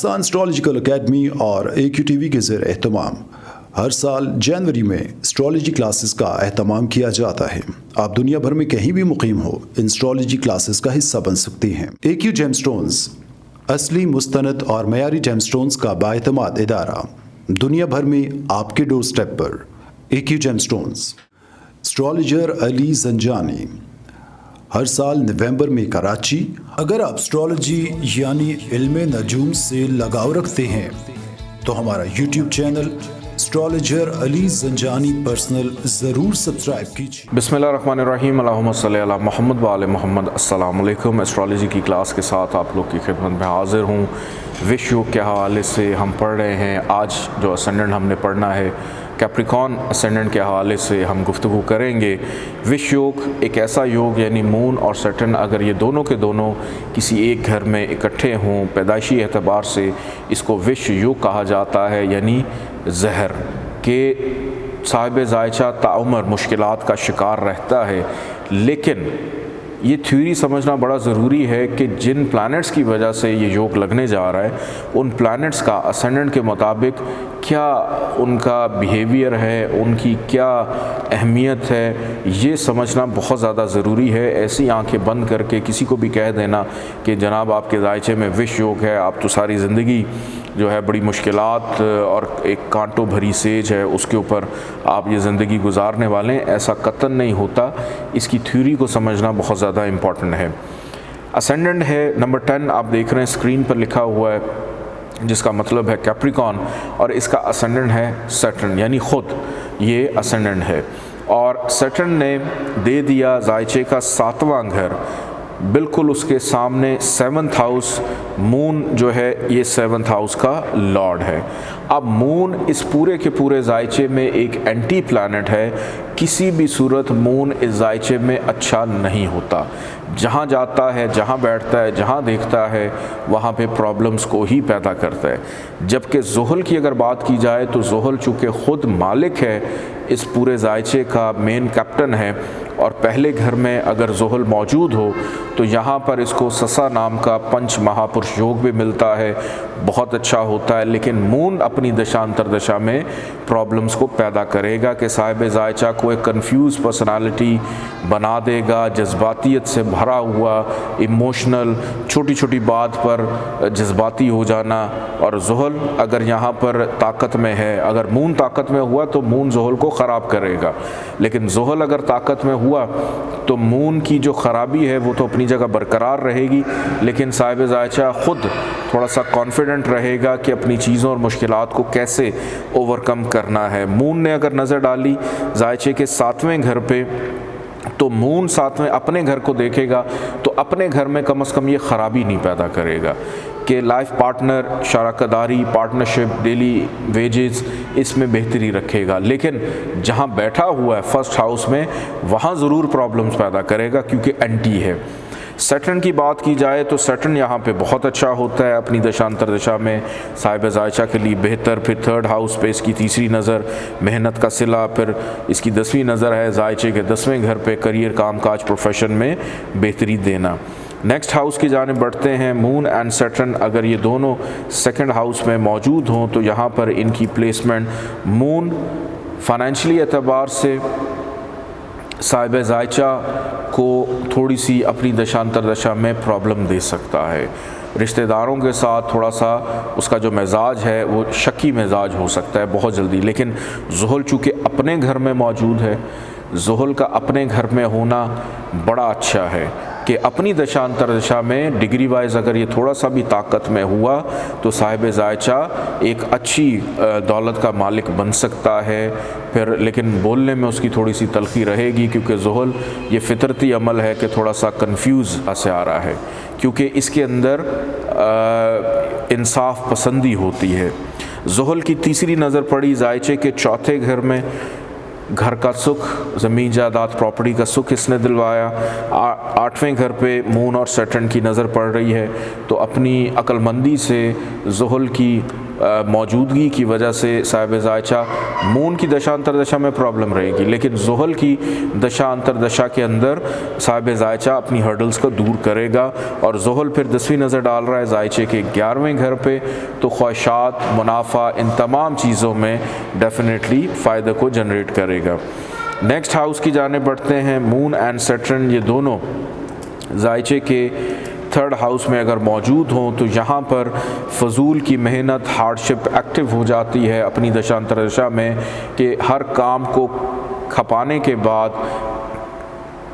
Pakistan astrological academy और AQ TV के ज़ेर एहतमाम हर साल जनवरी में एस्ट्रोलॉजी क्लासेस का एहतमाम किया जाता है। आप दुनिया भर में कहीं भी मुकीम हो, इन एस्ट्रोलॉजी क्लासेस का हिस्सा बन सकते हैं। AQ जेमस्टोन्स असली, मुस्तनद और मयारी जेमस्टोन्स का बाएतमाद इदारा, दुनिया भर में आपके डोर स्टेप पर। AQ gemstones. Astrologer Ali Zanjani, हर साल नवंबर में कराची। अगर आप एस्ट्रोलॉजी यानी इल्मे नजूम से लगाव रखते हैं तो हमारा YouTube channel astrologer Ali Zanjani personal ज़रूर सब्सक्राइब कीजिए। बिस्मिल्लाहिर्रहमानिर्रहीम, अल्लाहुम्मा सल्ली अला मोहम्मद व आले मोहम्मद। अस्सलाम वालेकुम। एस्ट्रोलॉजी की क्लास के साथ आप लोग की खिदमत में हाजिर हूँ। विश्व योग के हवाले से हम पढ़ रहे हैं। आज जो असेंडेंट हमने पढ़ना है, कैप्रिकॉर्न असेंडेंट के हवाले से हम गुफ्तगू करेंगे। विश्व योग एक ऐसा योग यानी मून और सैटर्न अगर ये दोनों के दोनों किसी एक घर में इकट्ठे हों, पैदाइशी एतबार से इसको विश्व योग कहा जाता है, यानी जहर के साहिब जायचा ताउमर मुश्किलात का शिकार रहता है। लेकिन ये थ्योरी समझना बड़ा ज़रूरी है कि जिन प्लैनेट्स की वजह से ये योग लगने जा रहा है, उन प्लैनेट्स का असेंडेंट के मुताबिक क्या उनका बिहेवियर है, उनकी क्या अहमियत है, ये समझना बहुत ज़्यादा ज़रूरी है। ऐसी आंखें बंद करके किसी को भी कह देना कि जनाब आपके दायचे में विश्व योग है, आप तो सारी ज़िंदगी जो है बड़ी मुश्किलात और एक कांटों भरी सेज है उसके ऊपर आप ये ज़िंदगी गुजारने वाले हैं, ऐसा कतन नहीं होता। इसकी थ्योरी को समझना बहुत ज़्यादा इम्पॉर्टेंट है। असेंडेंट है नंबर 10, आप देख रहे हैं स्क्रीन पर लिखा हुआ है, जिसका मतलब है कैप्रिकॉर्न, और इसका असेंडेंट है सैटर्न, यानी ख़ुद ये असेंडेंट है। और सैटर्न ने दे दिया जायचे का 7वां घर, बिल्कुल उसके सामने 7th हाउस। मून जो है ये 7th हाउस का लॉर्ड है। अब मून इस पूरे के पूरे जायचे में एक एंटी प्लैनेट है। किसी भी सूरत मून इस जायचे में अच्छा नहीं होता। जहाँ जाता है, जहाँ बैठता है, जहाँ देखता है, वहाँ पे प्रॉब्लम्स को ही पैदा करता है। जबकि ज़ुहल की अगर बात की जाए तो ज़ुहल चूँकि ख़ुद मालिक है, इस पूरे जायचे का मेन कैप्टन है, और पहले घर में अगर ज़ुहल मौजूद हो तो यहाँ पर इसको ससा नाम का पंच महापुरुष योग भी मिलता है, बहुत अच्छा होता है। लेकिन मून अपनी दशांतर दशा में प्रॉब्लम्स को पैदा करेगा कि साहिब जायचा को एक कन्फ्यूज पर्सनालिटी बना देगा, जज्बातियत से भरा हुआ, इमोशनल, छोटी छोटी बात पर जज्बाती हो जाना। और ज़ुहल अगर यहाँ पर ताकत में है, अगर मून ताकत में हुआ तो मून ज़ुहल को ख़राब करेगा, लेकिन ज़ुहल अगर ताकत में हुआ तो मून की जो ख़राबी है वो तो अपनी जगह बरकरार रहेगी, लेकिन साहिब जायचा ख़ुद थोड़ा सा कॉन्फिडेंट रहेगा कि अपनी चीज़ों और मुश्किलात को कैसे ओवरकम करना है। मून ने अगर नज़र डाली जायचे के 7वें घर पे, तो मून 7वें अपने घर को देखेगा तो अपने घर में कम से कम ये ख़राबी नहीं पैदा करेगा कि लाइफ पार्टनर, शराकदारी, पार्टनरशिप, डेली वेजेस, इसमें बेहतरी रखेगा। लेकिन जहाँ बैठा हुआ है फर्स्ट हाउस में, वहाँ ज़रूर प्रॉब्लम्स पैदा करेगा क्योंकि एंटी है। सैटर्न की बात की जाए तो सैटर्न यहाँ पे बहुत अच्छा होता है अपनी दशांतर दशा में, साहिब जायचा के लिए बेहतर। फिर 3rd हाउस पे इसकी तीसरी नज़र, मेहनत का सिला। फिर इसकी 10वीं नज़र है जायचे के 10वें घर पे, करियर, कामकाज, प्रोफेशन में बेहतरी देना। नेक्स्ट हाउस की जाने बढ़ते हैं। मून एंड सैटर्न अगर ये दोनों 2nd हाउस में मौजूद हों तो यहाँ पर इनकी प्लेसमेंट, मून फाइनेंशियली एतबार से साहिब जायचा को थोड़ी सी अपनी दशांतर दशा में प्रॉब्लम दे सकता है। रिश्तेदारों के साथ थोड़ा सा उसका जो मिजाज है वो शकी मिजाज हो सकता है बहुत जल्दी। लेकिन ज़ुहल चूँकि अपने घर में मौजूद है, ज़ुहल का अपने घर में होना बड़ा अच्छा है कि अपनी दशांतर दशा में डिग्री वाइज अगर ये थोड़ा सा भी ताकत में हुआ तो साहिब जायचा एक अच्छी दौलत का मालिक बन सकता है। फिर लेकिन बोलने में उसकी थोड़ी सी तलखी रहेगी क्योंकि ज़ुहल ये फितरती अमल है कि थोड़ा सा कन्फ्यूज़ से आ रहा है, क्योंकि इसके अंदर इंसाफ पसंदी होती है। ज़ुहल की तीसरी नज़र पड़ी जायचे के 4थे घर में, घर का सुख, ज़मीन जायदाद, प्रॉपर्टी का सुख इसने दिलवाया। 8वें घर पे मून और सैटर्न की नज़र पड़ रही है तो अपनी अक्लमंदी से ज़ुहल की मौजूदगी की वजह से साहिब ज़ायचा मून की दशा अंतरदशा में प्रॉब्लम रहेगी, लेकिन ज़ुहल की दशा अंतरदशा के अंदर साहिब ज़ायचा अपनी हर्डल्स को दूर करेगा। और ज़ुहल फिर 10वीं नज़र डाल रहा है ज़ायचे के 11वें घर पे, तो ख्वाहिशात, मुनाफा, इन तमाम चीज़ों में डेफिनेटली फ़ायदे को जनरेट करेगा। नेक्स्ट हाउस की जाने बढ़ते हैं। मून एंड सैटर्न ये दोनों ज़ायचे के 3rd हाउस में अगर मौजूद हों तो यहाँ पर फजूल की मेहनत, हार्डशिप एक्टिव हो जाती है अपनी दशा अंतरदशा में, कि हर काम को खपाने के बाद,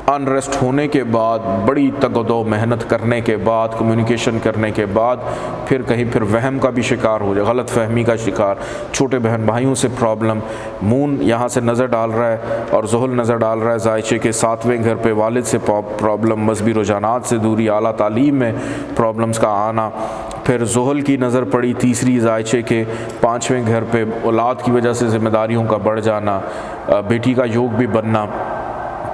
अनरेस्ट होने के बाद, बड़ी तगदो मेहनत करने के बाद, कम्युनिकेशन करने के बाद फिर कहीं फिर वहम का भी शिकार हो जाए, गलत फहमी का शिकार, छोटे बहन भाइयों से प्रॉब्लम। मून यहाँ से नज़र डाल रहा है और ज़ुहल नज़र डाल रहा है ज़ायचे के 7वें घर पे, वालिद से प्रॉब्लम, मजहबी रुझानात से दूरी, आला तालीम में प्रॉब्लम्स का आना। फिर ज़ुहल की नज़र पड़ी तीसरी ज़ायचे के 5वें घर पे, औलाद की वजह से ज़िम्मेदारियों का बढ़ जाना, बेटी का योग भी बनना।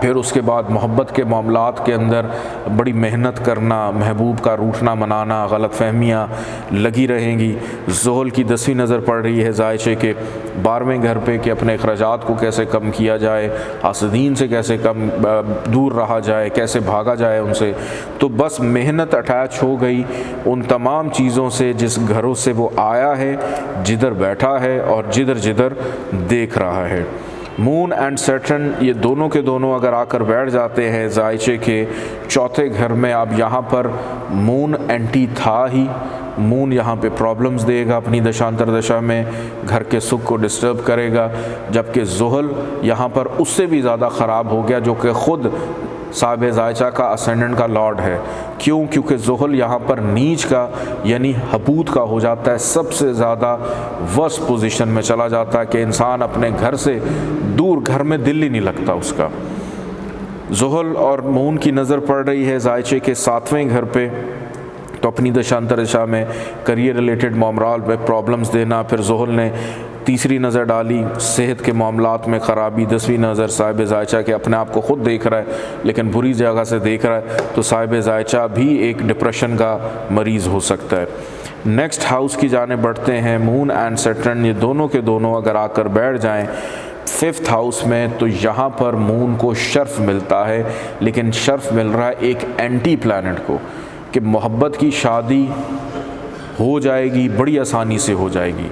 फिर उसके बाद मोहब्बत के मामलात के अंदर बड़ी मेहनत करना, महबूब का रूठना मनाना, गलत फहमियाँ लगी रहेंगी। ज़ुहल की 10वीं नज़र पड़ रही है ज़ायचे के 12वें घर पे, कि अपने अखराजात को कैसे कम किया जाए, हासदीन से कैसे कम दूर रहा जाए, कैसे भागा जाए उनसे। तो बस मेहनत अटैच हो गई उन तमाम चीज़ों से जिस घरों से वो आया है, जिधर बैठा है और जिधर जिधर देख रहा है। मून एंड सैटर्न ये दोनों के दोनों अगर आकर बैठ जाते हैं ज़ायचे के 4थे घर में, अब यहाँ पर मून एंटी था ही, मून यहाँ पे प्रॉब्लम्स देगा अपनी दशांतर दशा में, घर के सुख को डिस्टर्ब करेगा। जबकि ज़ुहल यहाँ पर उससे भी ज़्यादा ख़राब हो गया, जो कि ख़ुद साहिब ज़ायचा का असेंडेंट का लॉर्ड है। क्यों? क्योंकि ज़ुहल यहाँ पर नीच का यानी हबूत का हो जाता है, सबसे ज़्यादा वर्स्ट पोजीशन में चला जाता है कि इंसान अपने घर से दूर, घर में दिल ही नहीं लगता उसका। ज़ुहल और मून की नज़र पड़ रही है ज़ायचे के 7वें घर पे, तो अपनी दशांतर दशा में करियर रिलेटेड मामलात में प्रॉब्लम्स देना। फिर ज़ुहल ने तीसरी नज़र डाली सेहत के मामलात में ख़राबी, 10वीं नज़र साहिब ज़ायचा के अपने आप को ख़ुद देख रहा है लेकिन बुरी जगह से देख रहा है, तो साहिब ज़ायचा भी एक डिप्रेशन का मरीज़ हो सकता है। नेक्स्ट हाउस की जाने बढ़ते हैं। मून एंड सैटर्न ये दोनों के दोनों अगर आकर बैठ जाएं 5th हाउस में, तो यहाँ पर मून को शर्फ मिलता है, लेकिन शर्फ मिल रहा है एक एंटी प्लैनेट को, कि मोहब्बत की शादी हो जाएगी, बड़ी आसानी से हो जाएगी,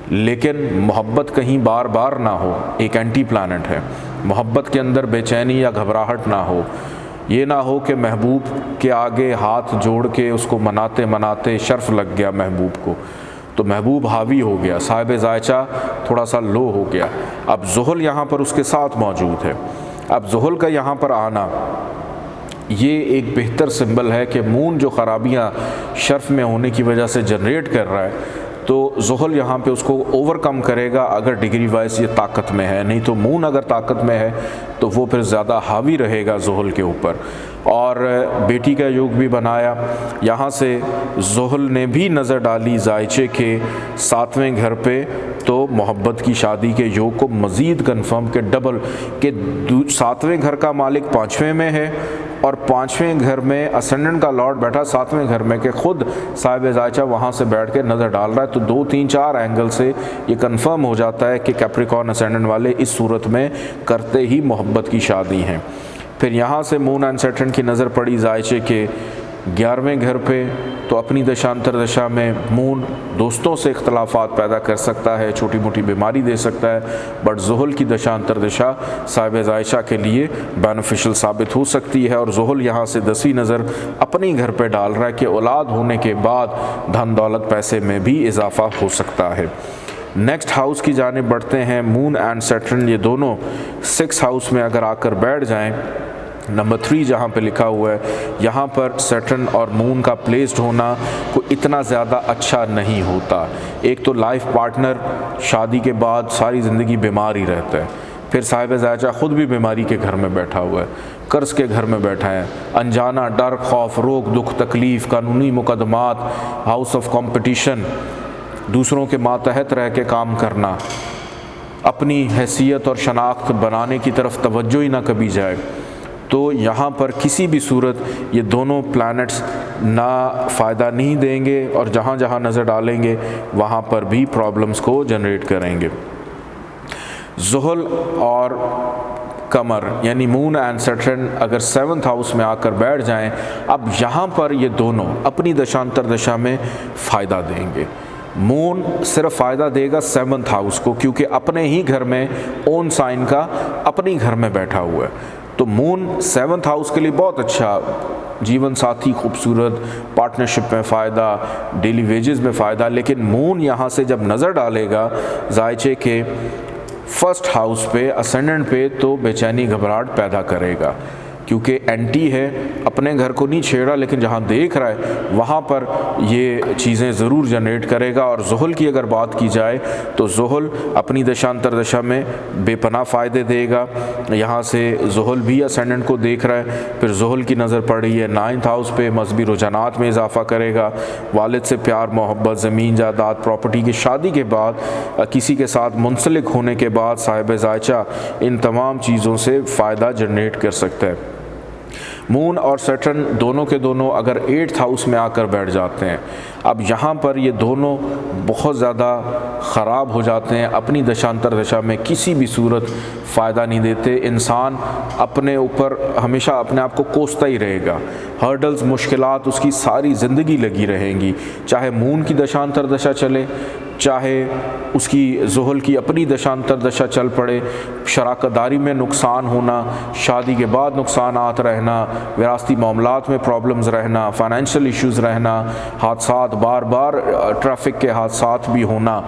लेकिन मोहब्बत कहीं बार बार ना हो, एक एंटी प्लैनेट है। मोहब्बत के अंदर बेचैनी या घबराहट ना हो, ये ना हो कि महबूब के आगे हाथ जोड़ के उसको मनाते मनाते शर्फ लग गया महबूब को, तो महबूब हावी हो गया, साहिब ज़ायचा थोड़ा सा लो हो गया। अब ज़ुहल यहाँ पर उसके साथ मौजूद है। अब ज़ुहल का यहाँ पर आना ये एक बेहतर सिंबल है कि मून जो ख़राबियाँ शर्फ में होने की वजह से जनरेट कर रहा है, तो ज़ुहल यहाँ पे उसको ओवरकम करेगा अगर डिग्री वाइज ये ताकत में है। नहीं तो मून अगर ताकत में है तो वो फिर ज़्यादा हावी रहेगा ज़ुहल के ऊपर। और बेटी का योग भी बनाया, यहाँ से ज़ुहल ने भी नज़र डाली ज़ायचे के 7वें घर पे, तो मोहब्बत की शादी के योग को मज़ीद कन्फर्म के डबल के 7वें घर का मालिक 5वें में है और 5वें घर में असेंडेंट का लॉर्ड बैठा 7वें घर में, के खुद साहिब ज़ायचा वहाँ से बैठ के नज़र डाल रहा है। तो 2, 3, 4 एंगल से ये कंफर्म हो जाता है कि कैप्रिकॉर्न असेंडेंट वाले इस सूरत में करते ही मोहब्बत की शादी हैं। फिर यहाँ से मून एंड सैटर्न की नज़र पड़ी ज़ायचे के 11वें घर पे, तो अपनी दशांतर दशा में मून दोस्तों से इख्तलाफात पैदा कर सकता है, छोटी मोटी बीमारी दे सकता है, बट ज़ुहल की दशांतर दशा साहिब ज़ायचा के लिए बेनिफिशियल साबित हो सकती है। और ज़ुहल यहाँ से 10वीं नज़र अपनी घर पे डाल रहा है कि औलाद होने के बाद धन दौलत पैसे में भी इजाफ़ा हो सकता है। नेक्स्ट हाउस की जानिब बढ़ते हैं। मून एंड सैटर्न ये दोनों 6th हाउस में अगर आकर बैठ जाएं, नंबर 3 जहाँ पे लिखा हुआ है, यहाँ पर सैटर्न और मून का प्लेस्ड होना कोई इतना ज़्यादा अच्छा नहीं होता। एक तो लाइफ पार्टनर शादी के बाद सारी ज़िंदगी बीमार ही रहता है, फिर साहिब ज़ायचा ख़ुद भी बीमारी के घर में बैठा हुआ है, कर्ज़ के घर में बैठा है, अनजाना डर, खौफ, रोक, दुख, तकलीफ़, कानूनी मुकदमात, हाउस ऑफ कंपटीशन, दूसरों के मातहत रह के काम करना, अपनी हैसियत और शनाख्त बनाने की तरफ तवज्जो ही ना कभी जाए। तो यहाँ पर किसी भी सूरत ये दोनों प्लैनेट्स ना फ़ायदा नहीं देंगे और जहाँ जहाँ नज़र डालेंगे वहाँ पर भी प्रॉब्लम्स को जनरेट करेंगे। ज़ुहल और कमर यानी मून एंड सैटर्न अगर 7th हाउस में आकर बैठ जाएं, अब यहाँ पर ये दोनों अपनी दशांतर दशा में फ़ायदा देंगे। मून सिर्फ फ़ायदा देगा 7th हाउस को, क्योंकि अपने ही घर में ओन साइन का अपनी घर में बैठा हुआ है। तो मून 7th हाउस के लिए बहुत अच्छा, जीवन साथी खूबसूरत, पार्टनरशिप में फ़ायदा, डेली वेजेस में फ़ायदा। लेकिन मून यहाँ से जब नज़र डालेगा जायचे के 1st हाउस पे, असेंडेंट पे, तो बेचैनी घबराहट पैदा करेगा, क्योंकि एंटी है, अपने घर को नहीं छेड़ा लेकिन जहाँ देख रहा है वहाँ पर ये चीज़ें ज़रूर जनरेट करेगा। और ज़ुहल की अगर बात की जाए तो ज़ुहल अपनी दशांतर दशा में बेपनाह फ़ायदे देगा। यहाँ से ज़ुहल भी असेंडेंट को देख रहा है, फिर ज़ुहल की नज़र पड़ रही है 9th हाउस पे, मजहबी रुझानात में इजाफ़ा करेगा। वालिद से प्यार मोहब्बत, ज़मीन जायदाद, प्रॉपर्टी की शादी के बाद, किसी के साथ मुंसलिक होने के बाद साहिब ज़ायचा इन तमाम चीज़ों से फ़ायदा जनरेट कर सकता है। मून और सैटर्न दोनों के दोनों अगर 8th हाउस में आकर बैठ जाते हैं, अब यहाँ पर ये दोनों बहुत ज़्यादा ख़राब हो जाते हैं, अपनी दशांतर दशा में किसी भी सूरत फ़ायदा नहीं देते। इंसान अपने ऊपर हमेशा अपने आप को कोसता ही रहेगा, हर्डल्स, मुश्किलात उसकी सारी ज़िंदगी लगी रहेंगी, चाहे मून की दशांतर दशा चले, चाहे उसकी ज़ुहल की अपनी दशांतर दशा चल पड़े। शराकतदारी में नुकसान होना, शादी के बाद नुकसानात रहना, विरासती मामलात में प्रॉब्लम्स रहना, फाइनेंशियल इश्यूज़ रहना, हादसात, बार बार ट्रैफिक के हादसात भी होना,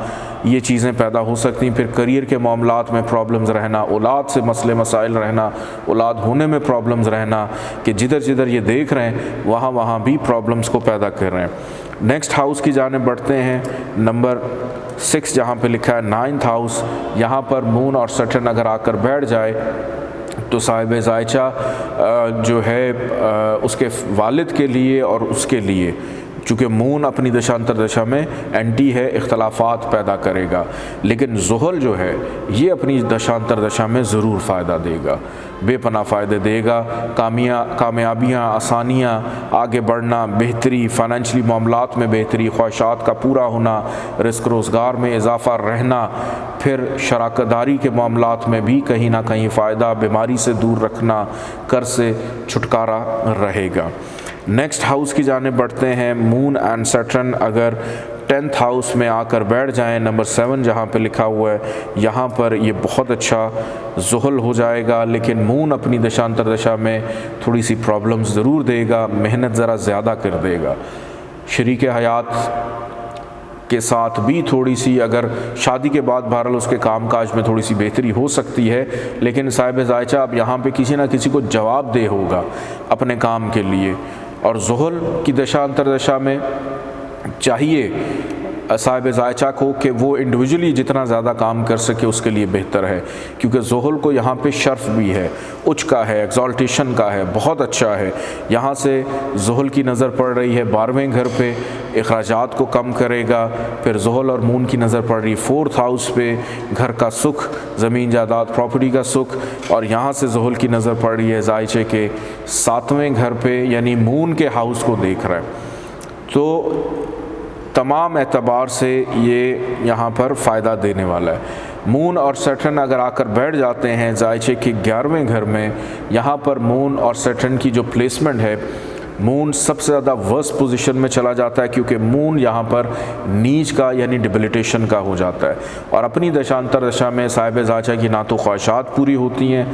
ये चीज़ें पैदा हो सकती हैं। फिर करियर के मामलात में प्रॉब्लम्स रहना, औलाद से मसले मसाइल रहना, औलाद होने में प्रॉब्लम्स रहना, कि जिधर जिधर ये देख रहे हैं वहाँ वहाँ भी प्रॉब्लम्स को पैदा कर रहे हैं। नेक्स्ट हाउस की जाने बढ़ते हैं, नंबर 6 जहाँ पे लिखा है 9th हाउस। यहाँ पर मून और सैटर्न अगर आकर बैठ जाए तो साहिब ज़ायचा जो है उसके वालिद के लिए और उसके लिए, चूँकि मून अपनी दशांतर दशा में एंटी है, इख्तलाफात पैदा करेगा, लेकिन ज़ुहल जो है ये अपनी दशांतर दशा में ज़रूर फ़ायदा देगा, बेपनाह फ़ायदे देगा। कामयाबियाँ, आसानियाँ, आगे बढ़ना, बेहतरी, फाइनेंशली मामलात में बेहतरी, ख्वाहिशात का पूरा होना, रिस्क रोज़गार में इजाफ़ा रहना, फिर शराकतदारी के मामलात में भी कहीं ना कहीं फ़ायदा, बीमारी से दूर रखना, कर्ज से छुटकारा रहेगा। नेक्स्ट हाउस की जाने बढ़ते हैं। मून एंड सैटर्न अगर 10th हाउस में आकर बैठ जाएं, नंबर 7 जहाँ पे लिखा हुआ है, यहाँ पर ये बहुत अच्छा ज़ुहल हो जाएगा, लेकिन मून अपनी दशांतर दशा में थोड़ी सी प्रॉब्लम्स ज़रूर देगा, मेहनत ज़रा ज़्यादा कर देगा। शरीक हयात के साथ भी थोड़ी सी, अगर शादी के बाद बहरहाल उसके कामकाज में थोड़ी सी बेहतरी हो सकती है, लेकिन साहिब ज़ायचा अब यहाँ पे किसी ना किसी को जवाब दे होगा अपने काम के लिए। और ज़ुहल की दशांतर दशा में चाहिए साहिब ज़ायचा को कि वो इंडिविजुअली जितना ज़्यादा काम कर सके उसके लिए बेहतर है, क्योंकि ज़ुहल को यहाँ पे शर्फ भी है, उच्च का है, एक्सॉल्टेशन का है, बहुत अच्छा है। यहाँ से ज़ुहल की नज़र पड़ रही है 12वें घर पे, अखराजात को कम करेगा। फिर ज़ुहल और मून की नज़र पड़ रही 4th हाउस पे, घर का सुख, ज़मीन जायदाद, प्रॉपर्टी का सुख। और यहाँ से ज़ुहल की नज़र पड़ रही है ज़ायचे के 7वें घर पे, यानी मून के हाउस को देख रहा है। तो तमाम एतबार से ये यहाँ पर फ़ायदा देने वाला है। मून और सैटर्न अगर आकर बैठ जाते हैं ज़ायचे के 11वें घर में, यहाँ पर मून और सैटर्न की जो प्लेसमेंट है, मून सबसे ज़्यादा वर्स्ट पोजीशन में चला जाता है, क्योंकि मून यहाँ पर नीच का यानी डिबिलिटेशन का हो जाता है। और अपनी दशांतर दशा में साहिब ज़ायचा की ना तो ख्वाहिशात पूरी होती हैं,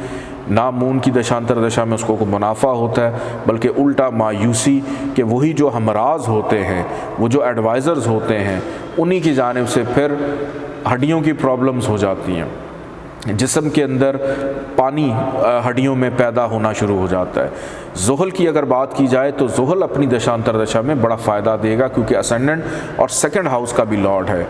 ना मून की दशांतर दशा में उसको मुनाफा होता है, बल्कि उल्टा मायूसी कि वही जो हमराज होते हैं, वो जो एडवाइज़र्स होते हैं, उन्हीं की जानिब से फिर हड्डियों की प्रॉब्लम्स हो जाती हैं। जिस्म के अंदर पानी हड्डियों में पैदा होना शुरू हो जाता है। ज़ुहल की अगर बात की जाए तो ज़ुहल अपनी दशांतर दशा में बड़ा फ़ायदा देगा, क्योंकि असेंडेंट और 2nd हाउस का भी लॉर्ड है।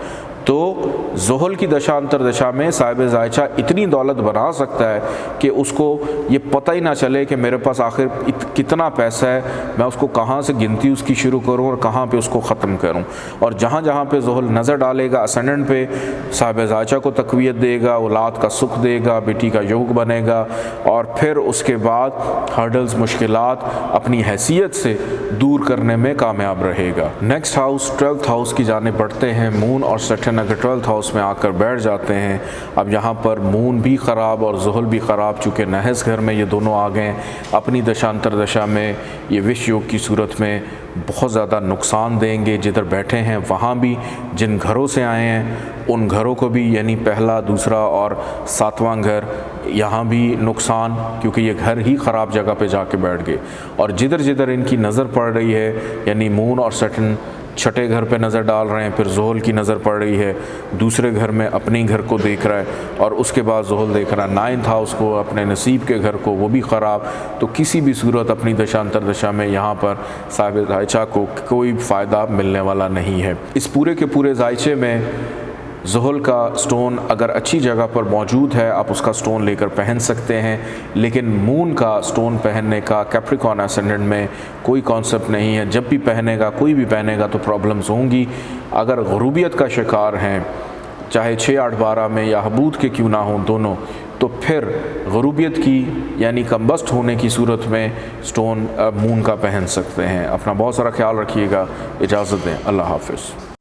तो ज़ुहल की दशा अंतर दशा में साहिब ज़ायचा इतनी दौलत बना सकता है कि उसको ये पता ही ना चले कि मेरे पास आखिर कितना पैसा है, मैं उसको कहाँ से गिनती उसकी शुरू करूँ और कहाँ पे उसको ख़त्म करूँ। और जहाँ जहाँ पे ज़ुहल नज़र डालेगा असेंडेंट पे, साहिब ज़ायचा को तक़वियत देगा, औलाद का सुख देगा, बेटी का योग बनेगा, और फिर उसके बाद हर्डल्स मुश्किलात अपनी हैसियत से दूर करने में कामयाब रहेगा। नेक्स्ट हाउस 12th हाउस की जानिब बढ़ते हैं। मून और सैटर्न अगर 12th हाउस में आकर बैठ जाते हैं, अब यहाँ पर मून भी ख़राब और ज़ुहल भी ख़राब, चूँकि नहस घर में ये दोनों आ गए अपनी दशांतर दशा में, ये विष योग की सूरत में बहुत ज़्यादा नुकसान देंगे। जिधर बैठे हैं वहाँ भी, जिन घरों से आए हैं उन घरों को भी, यानी पहला, दूसरा और 7वां घर, यहाँ भी नुकसान, क्योंकि ये घर ही ख़राब जगह पे जाके बैठ गए। और जिधर जिधर इनकी नज़र पड़ रही है, यानी मून और सैटर्न छठे घर पे नज़र डाल रहे हैं, फिर ज़ुहल की नज़र पड़ रही है दूसरे घर में, अपने घर को देख रहा है, और उसके बाद ज़ुहल देख रहा है 9th हाउस को, अपने नसीब के घर को, वो भी ख़राब। तो किसी भी सूरत अपनी दशांतर दशा में यहाँ पर साहिब ज़ायचा को कोई फ़ायदा मिलने वाला नहीं है। इस पूरे के पूरे ज़ायचे में ज़ुहल का स्टोन अगर अच्छी जगह पर मौजूद है, आप उसका स्टोन लेकर पहन सकते हैं, लेकिन मून का स्टोन पहनने का कैप्रिकॉर्न एसेंडेंट में कोई कॉन्सेप्ट नहीं है। जब भी पहनेगा, कोई भी पहनेगा तो प्रॉब्लम्स होंगी। अगर गुरूबियत का शिकार हैं, चाहे 6, 8, 12 में या हबूद के क्यों ना हों दोनों, तो फिर गुरूबियत की यानी कम्बस्ट होने की सूरत में स्टोन मून का पहन सकते हैं। अपना बहुत सारा ख्याल रखिएगा। इजाज़त दें। अल्लाह हाफ़िज़।